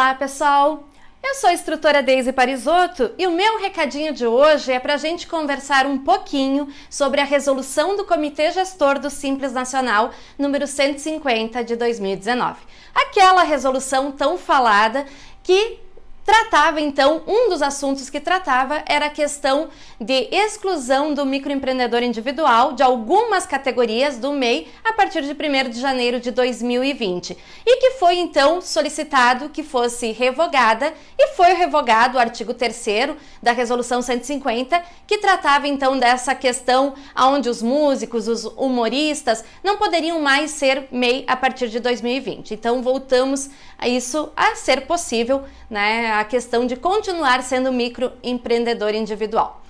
Olá, pessoal! Eu sou a instrutora Deise Parisotto e o meu recadinho de hoje é para a gente conversar um pouquinho sobre a resolução do Comitê Gestor do Simples Nacional número 150 de 2019. Aquela resolução tão falada que tratava, então, um dos assuntos que tratava era a questão de exclusão do microempreendedor individual de algumas categorias do MEI a partir de 1º de janeiro de 2020 e que foi, então, solicitado que fosse revogada e foi revogado o artigo 3º da Resolução 150 que tratava, então, dessa questão onde os músicos, os humoristas não poderiam mais ser MEI a partir de 2020. Então, voltamos a isso a ser possível, né? A questão de continuar sendo microempreendedor individual.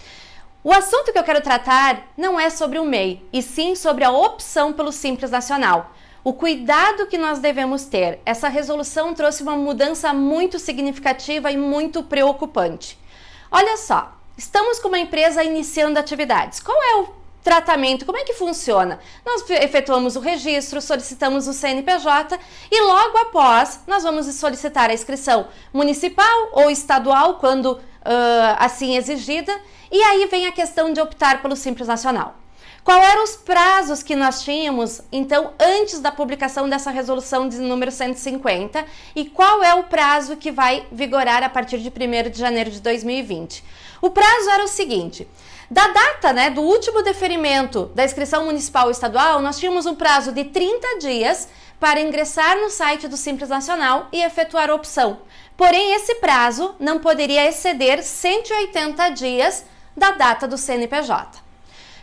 O assunto que eu quero tratar não é sobre o MEI, e sim sobre a opção pelo Simples Nacional. O cuidado que nós devemos ter. Essa resolução trouxe uma mudança muito significativa e muito preocupante. Olha só, estamos com uma empresa iniciando atividades. Qual é o tratamento? Como é que funciona? Nós efetuamos o registro, solicitamos o CNPJ e logo após nós vamos solicitar a inscrição municipal ou estadual, quando assim exigida, e aí vem a questão de optar pelo Simples Nacional. Qual eram os prazos que nós tínhamos, então, antes da publicação dessa resolução de número 150 e qual é o prazo que vai vigorar a partir de 1º de janeiro de 2020? O prazo era o seguinte: da data, do último deferimento da inscrição municipal ou estadual, nós tínhamos um prazo de 30 dias para ingressar no site do Simples Nacional e efetuar a opção. Porém, esse prazo não poderia exceder 180 dias da data do CNPJ.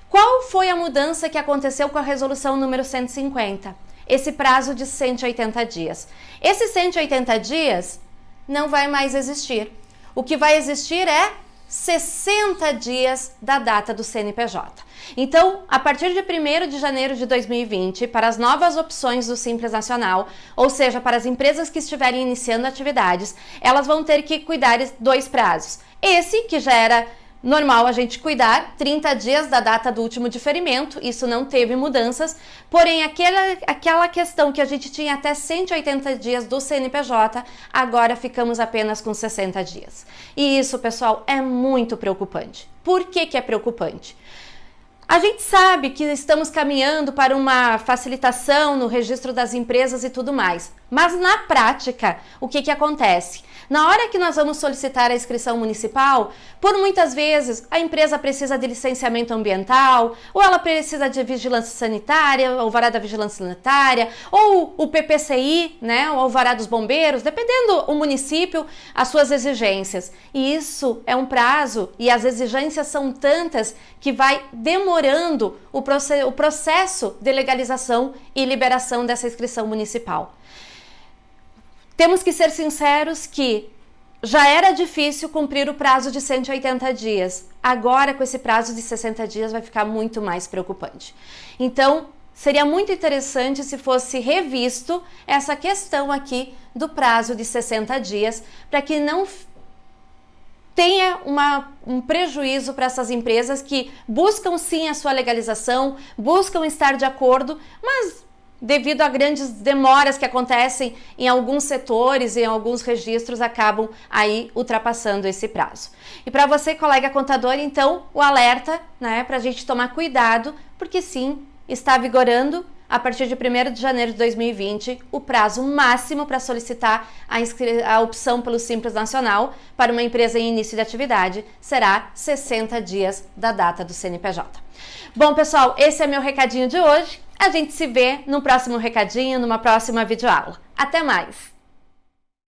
Qual foi a mudança que aconteceu com a resolução número 150? Esse prazo de 180 dias. Esses 180 dias não vai mais existir. O que vai existir é 60 dias da data do CNPJ. Então, a partir de 1º de janeiro de 2020, para as novas opções do Simples Nacional, ou seja, para as empresas que estiverem iniciando atividades, elas vão ter que cuidar de 2 prazos. Esse, que já era normal a gente cuidar, 30 dias da data do último diferimento, isso não teve mudanças, porém aquela questão que a gente tinha até 180 dias do CNPJ, agora ficamos apenas com 60 dias. E isso, pessoal, é muito preocupante. Por que que é preocupante? A gente sabe que estamos caminhando para uma facilitação no registro das empresas e tudo mais, mas na prática, o que que acontece? Na hora que nós vamos solicitar a inscrição municipal, por muitas vezes a empresa precisa de licenciamento ambiental, ou ela precisa de vigilância sanitária, alvará da vigilância sanitária, ou o PPCI, o alvará dos bombeiros, dependendo do município, as suas exigências. E isso é um prazo e as exigências são tantas que vai demorando o processo de legalização e liberação dessa inscrição municipal. Temos que ser sinceros que já era difícil cumprir o prazo de 180 dias. Agora, com esse prazo de 60 dias, vai ficar muito mais preocupante. Então, seria muito interessante se fosse revisto essa questão aqui do prazo de 60 dias, para que não tenha um prejuízo para essas empresas que buscam sim a sua legalização, buscam estar de acordo, mas devido a grandes demoras que acontecem em alguns setores e em alguns registros, acabam aí ultrapassando esse prazo. E para você, colega contador, então, o alerta, para a gente tomar cuidado, porque sim, está vigorando a partir de 1º de janeiro de 2020, o prazo máximo para solicitar a opção pelo Simples Nacional para uma empresa em início de atividade será 60 dias da data do CNPJ. Bom, pessoal, esse é meu recadinho de hoje. A gente se vê no próximo recadinho, numa próxima videoaula. Até mais!